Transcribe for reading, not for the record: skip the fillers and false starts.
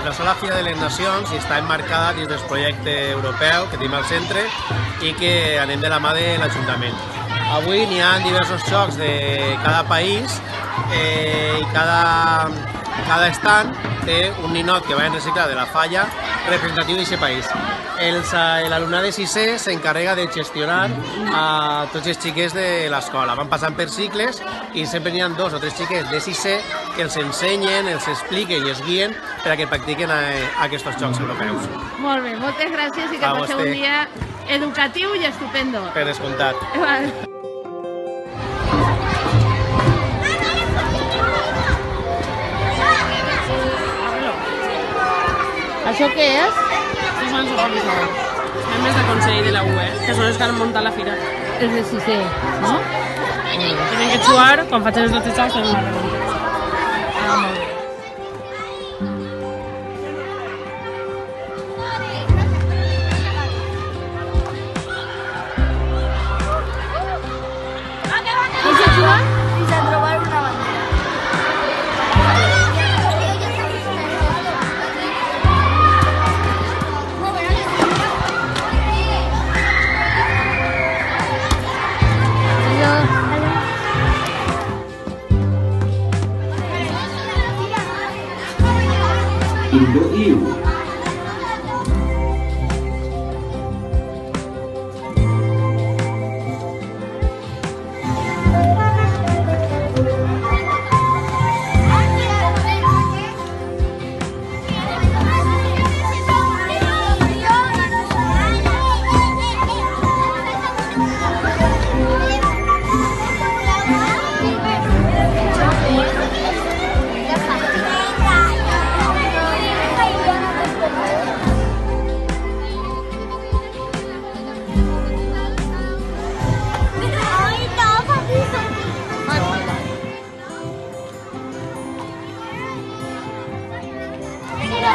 la sola Fira de les Nacions i està emmarcada dins del projecte europeu que tenim al centre i que anem de la mà de l'Ajuntament. Avui n'hi ha diversos jocs de cada país i cada estant té un ninot que va reciclar de la falla representatiu d'aquest país. L'alumnat de sisè s'encarrega de gestionar a tots els xiquets de l'escola. Van passant per cicles i sempre n'hi ha 2 o 3 xiquets de sisè que els ensenyen, els expliquen i els guien per a que practiquen aquests jocs europeus. Molt bé, moltes gràcies i que passeu un dia educatiu i estupendo. Per descomptat. Això què és? Són els organitzadors, membres del Consell de la UE, que són els que han muntat la fira. Els de sisè, no? Tenen que jugar, quan facin els 12 jocs, tenen una recompensa. Molt bé. Què se juga? Fins a trobar una bandera. Indo-EU. Mira,